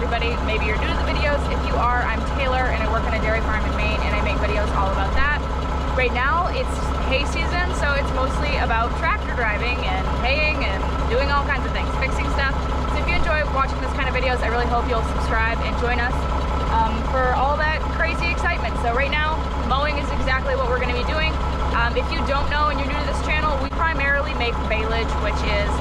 everybody. Maybe you're new to the videos. If you are, I'm Taylor and I work on a dairy farm in Maine and I make videos all about that. Right now it's hay season, so it's mostly about tractor driving and haying and doing all kinds of things, fixing stuff. So if you enjoy watching this kind of videos, I really hope you'll subscribe and join us for all that crazy excitement. So right now, mowing is exactly what we're going to be doing. If you don't know and you're new to this channel, we primarily make baleage, which is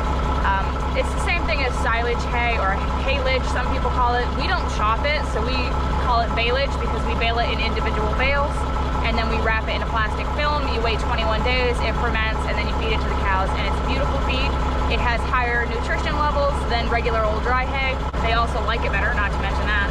it's the same thing as silage hay or haylage, some people call it. We don't chop it, so we call it baleage because we bale it in individual bales, and then we wrap it in a plastic film. You wait 21 days, it ferments, and then you feed it to the cows, and it's a beautiful feed. It has higher nutrition levels than regular old dry hay. They also like it better, not to mention that.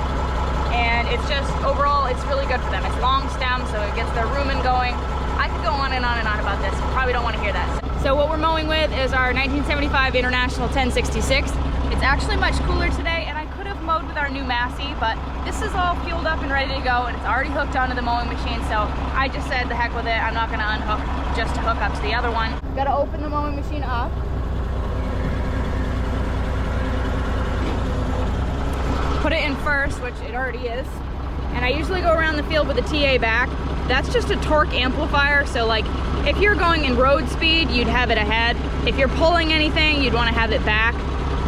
And it's just, overall, it's really good for them. It's long stem, so it gets their rumen going. I could go on and on and on about this. You probably don't want to hear that. So what we're mowing with is our 1975 International 1066. It's actually much cooler today, and I could have mowed with our new Massey, but this is all fueled up and ready to go, and it's already hooked onto the mowing machine, so I just said the heck with it. I'm not going to unhook just to hook up to the other one. Got to open the mowing machine up. Put it in first, which it already is. And I usually go around the field with the TA back. That's just a torque amplifier, so like if you're going in road speed, you'd have it ahead. If you're pulling anything, you'd want to have it back.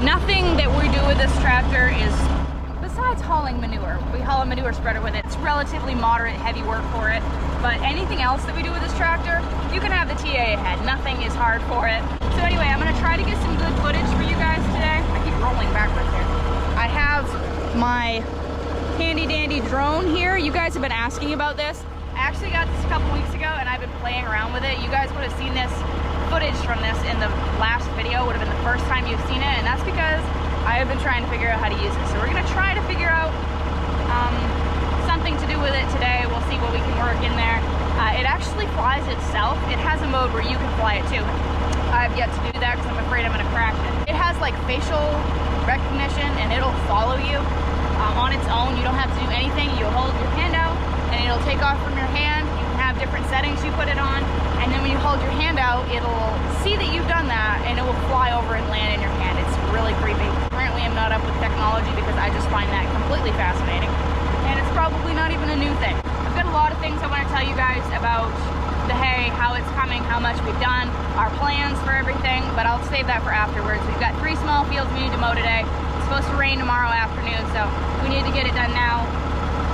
Nothing that we do with this tractor is, besides hauling manure, we haul a manure spreader with it. It's relatively moderate, heavy work for it. But anything else that we do with this tractor, you can have the TA ahead. Nothing is hard for it. So anyway, I'm gonna try to get some good footage for you guys today. I keep rolling backwards here. I have my handy dandy drone here. You guys have been asking about this. I actually got this a couple weeks ago and I've been playing around with it. You guys would have seen this footage from this in the last video, would have been the first time you've seen it, and that's because I have been trying to figure out how to use it. So we're gonna try to figure out something to do with it today. We'll see what we can work in there. It actually flies itself. It has a mode where you can fly it too. I've yet to do that because I'm afraid I'm gonna crash it. It has like facial recognition and it'll follow you on its own. You don't have to do anything. You hold your hand out and it'll take off from your hand. You can have different settings you put it on, and then when you hold your hand out, it'll see that you've done that and it will fly over and land in your hand. It's really creepy. Currently I'm not up with technology because I just find that completely fascinating, and it's probably not even a new thing. I've got a lot of things I want to tell you guys about the hay, how it's coming, how much we've done, our plans for everything, but I'll save that for afterwards. We've got 3 small fields we need to mow today. It's supposed to rain tomorrow afternoon, so we need to get it done now.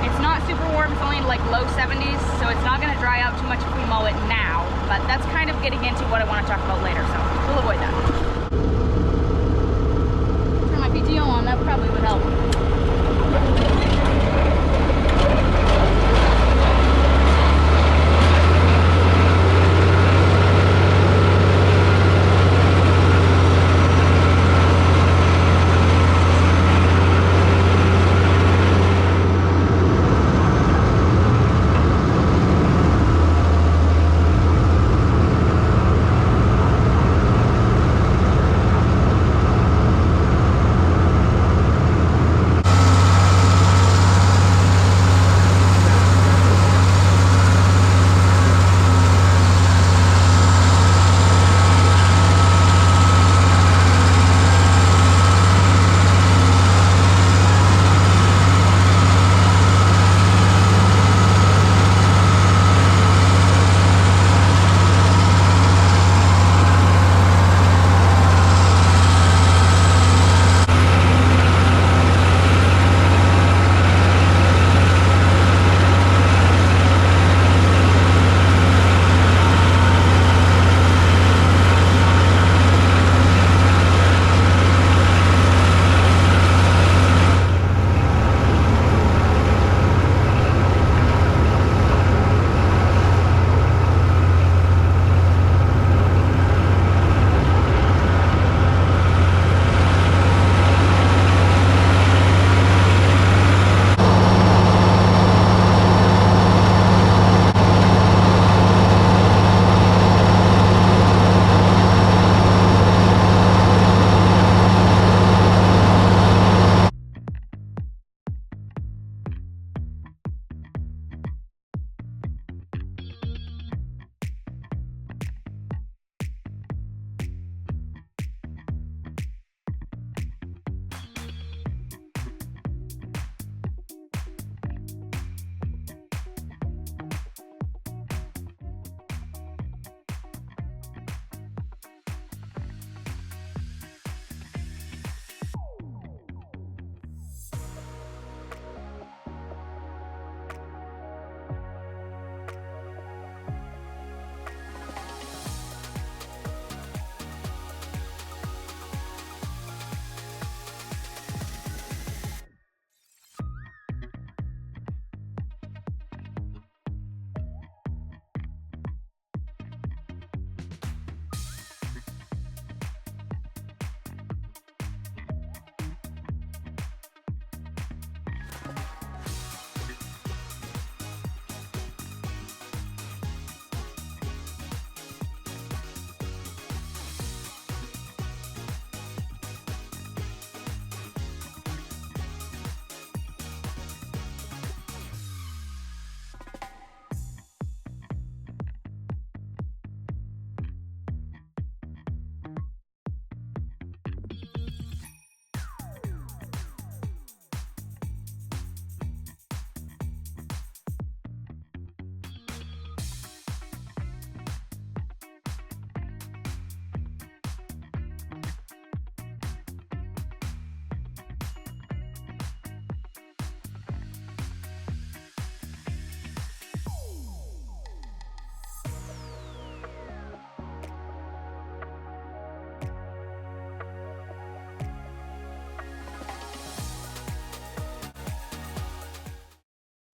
It's not super warm, it's only like low 70s, so it's not gonna dry out too much if we mow it now, but that's kind of getting into what I want to talk about later, so we'll avoid that. Turn my PTO on, that probably would help.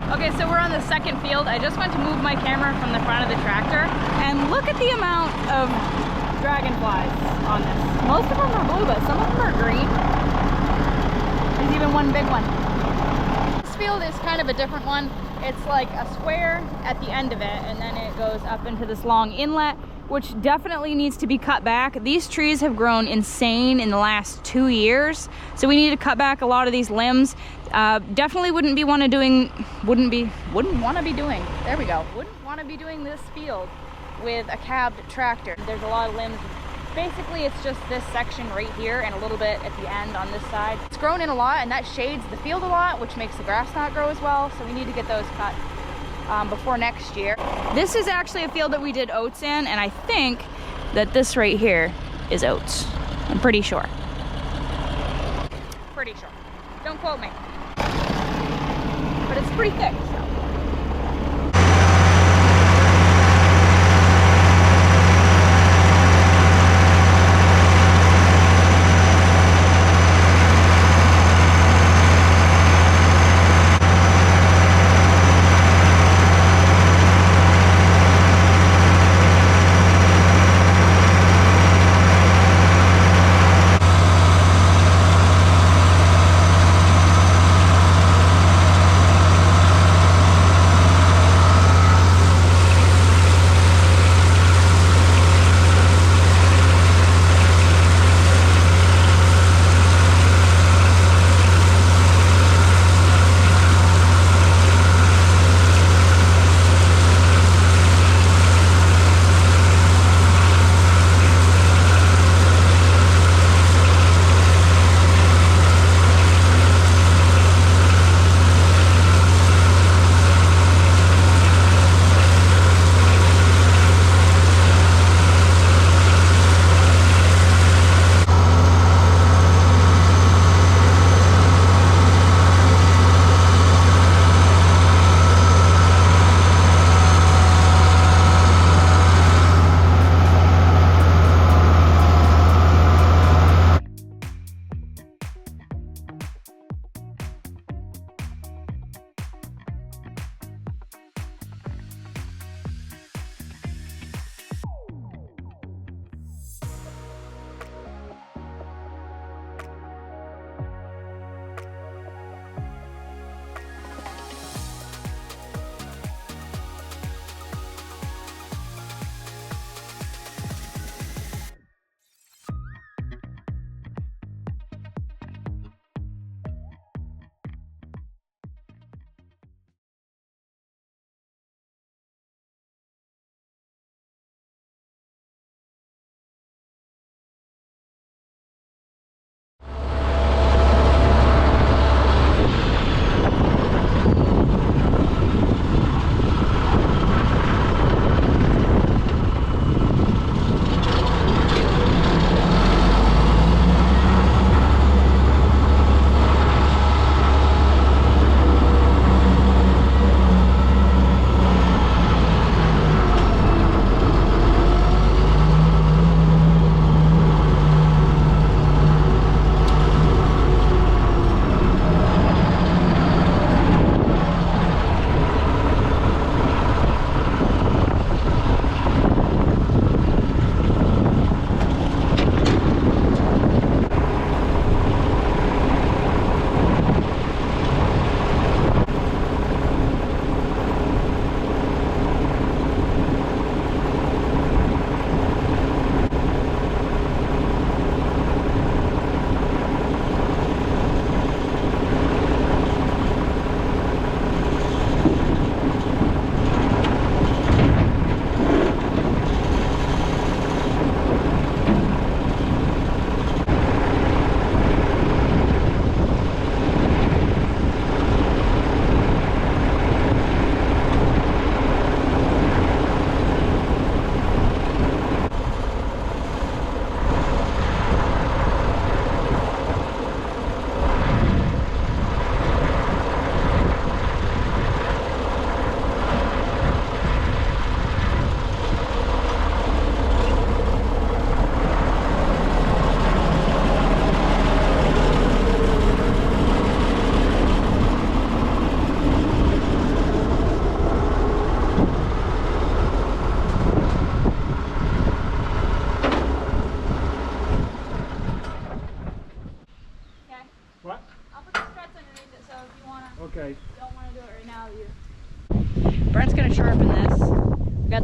Okay, so we're on the second field. I just went to move my camera from the front of the tractor, and look at the amount of dragonflies on this. Most of them are blue, but some of them are green. There's even one big one. This field is kind of a different one. It's like a square at the end of it, and then it goes up into this long inlet, which definitely needs to be cut back. These trees have grown insane in the last 2 years, so we need to cut back a lot of these limbs. Definitely wouldn't want to be doing this field with a cabbed tractor. There's a lot of limbs. Basically, it's just this section right here and a little bit at the end on this side. It's grown in a lot, and that shades the field a lot, which makes the grass not grow as well, so we need to get those cut before next year. This is actually a field that we did oats in, and I think that this right here is oats. I'm pretty sure. Pretty sure. Don't quote me. But it's pretty thick, so.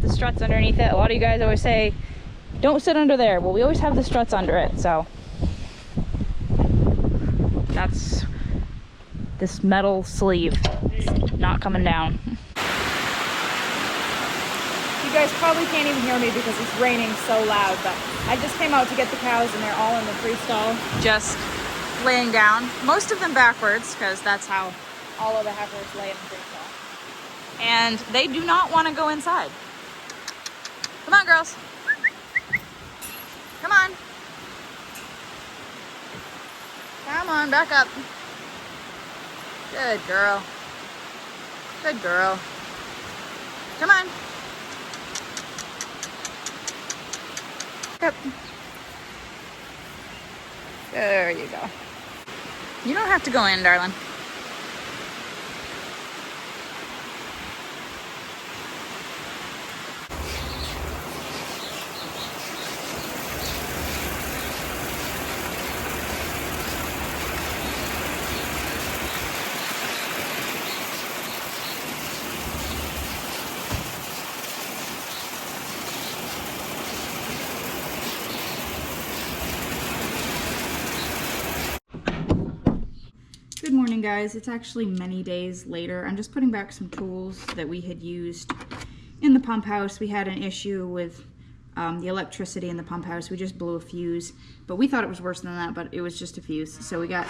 the struts underneath it. A lot of you guys always say, don't sit under there. Well, we always have the struts under it, so that's this metal sleeve. It's not coming down. You guys probably can't even hear me because it's raining so loud, but I just came out to get the cows and they're all in the freestall, just laying down. Most of them backwards, because that's how all of the heifers lay in the freestall. And they do not want to go inside. Come on, girls. Come on. Come on, back up. Good girl. Good girl. Come on. Up. There you go. You don't have to go in, darling. Good morning, guys. It's actually many days later. I'm just putting back some tools that we had used in the pump house. We had an issue with the electricity in the pump house. We just blew a fuse, but we thought it was worse than that, but it was just a fuse. So we got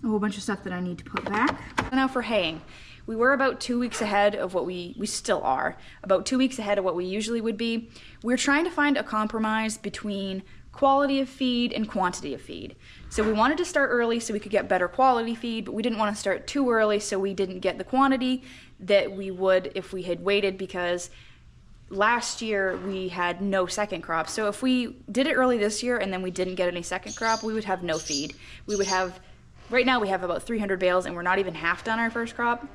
a whole bunch of stuff that I need to put back. Now for haying. We were about 2 weeks ahead of what we still are, about 2 weeks ahead of what we usually would be. We're trying to find a compromise between quality of feed and quantity of feed. So we wanted to start early so we could get better quality feed, but we didn't want to start too early so we didn't get the quantity that we would if we had waited, because last year we had no second crop. So if we did it early this year and then we didn't get any second crop, we would have no feed. We would have, right now we have about 300 bales and we're not even half done our first crop.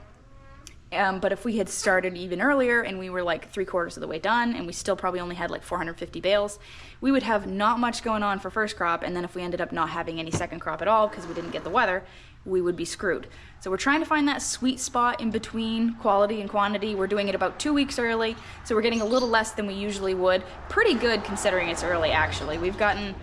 But if we had started even earlier and we were like 3/4 of the way done and we still probably only had like 450 bales, we would have not much going on for first crop, and then if we ended up not having any second crop at all because we didn't get the weather, we would be screwed. So we're trying to find that sweet spot in between quality and quantity. We're doing it about 2 weeks early, so we're getting a little less than we usually would. Pretty good considering it's early, actually. We've gotten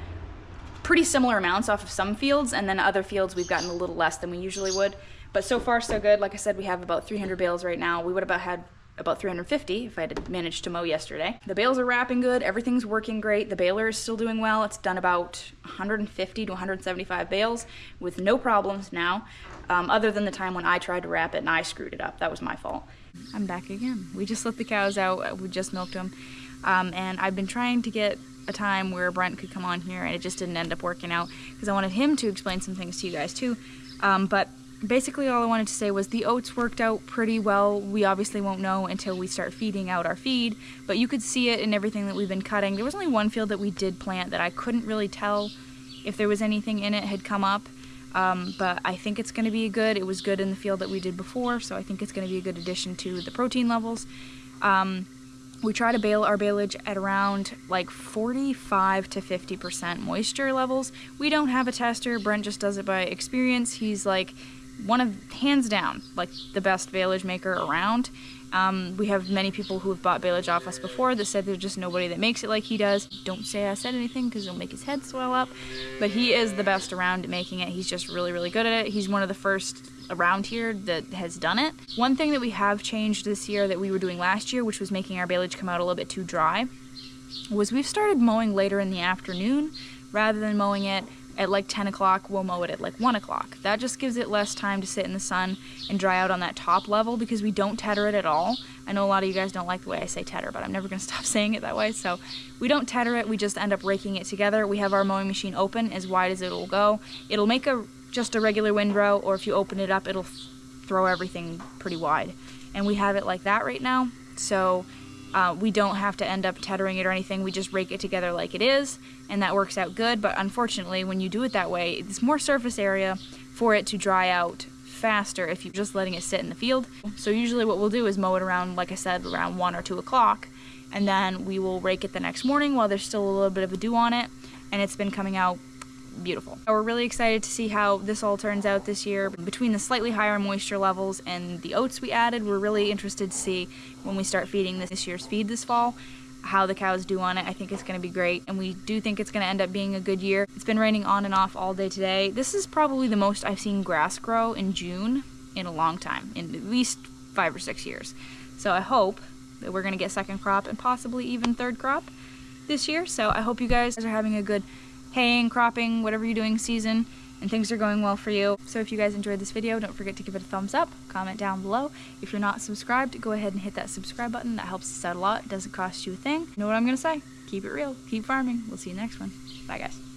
pretty similar amounts off of some fields, and then other fields we've gotten a little less than we usually would. But so far so good. Like I said, we have about 300 bales right now. We would have had about 350 if I had managed to mow yesterday. The bales are wrapping good. Everything's working great. The baler is still doing well. It's done about 150 to 175 bales with no problems now, other than the time when I tried to wrap it and I screwed it up. That was my fault. I'm back again. We just let the cows out. We just milked them. And I've been trying to get a time where Brent could come on here, and it just didn't end up working out because I wanted him to explain some things to you guys too. But basically all I wanted to say was the oats worked out pretty well. We obviously won't know until we start feeding out our feed, but you could see it in everything that we've been cutting. There was only one field that we did plant that I couldn't really tell if there was anything in it had come up, but I think it's going to be good. It was good in the field that we did before, so I think it's going to be a good addition to the protein levels. We try to bale our baleage at around like 45 to 50% moisture levels. We don't have a tester. Brent just does it by experience. He's like one of, hands down, like the best baleage maker around. We have many people who have bought baleage off us before that said there's just nobody that makes it like he does. Don't say I said anything because it'll make his head swell up. But he is the best around at making it. He's just really, really good at it. He's one of the first around here that has done it. One thing that we have changed this year that we were doing last year, which was making our baleage come out a little bit too dry, was we've started mowing later in the afternoon. Rather than mowing it at like 10 o'clock, we'll mow it at like 1 o'clock. That just gives it less time to sit in the sun and dry out on that top level because we don't tether it at all. I know a lot of you guys don't like the way I say tether, but I'm never going to stop saying it that way. So we don't tether it, we just end up raking it together. We have our mowing machine open as wide as it'll go. It'll make just a regular windrow, or if you open it up, it'll throw everything pretty wide. And we have it like that right now. So we don't have to end up tethering it or anything. We just rake it together like it is, and that works out good. But unfortunately, when you do it that way, it's more surface area for it to dry out faster if you're just letting it sit in the field. So usually what we'll do is mow it around, like I said, around 1 or 2 o'clock, and then we will rake it the next morning while there's still a little bit of a dew on it, and it's been coming out beautiful. We're really excited to see how this all turns out this year. Between the slightly higher moisture levels and the oats we added, we're really interested to see when we start feeding this year's feed this fall, how the cows do on it. I think it's going to be great, and we do think it's going to end up being a good year. It's been raining on and off all day today. This is probably the most I've seen grass grow in June in a long time, in at least 5 or 6 years. So I hope that we're going to get second crop and possibly even third crop this year. So I hope you guys are having a good haying, cropping, whatever you're doing season, and things are going well for you. So if you guys enjoyed this video, don't forget to give it a thumbs up, comment down below. If you're not subscribed, go ahead and hit that subscribe button. That helps us out a lot. It doesn't cost you a thing. You know what I'm gonna say? Keep it real, keep farming. We'll see you next one. Bye guys.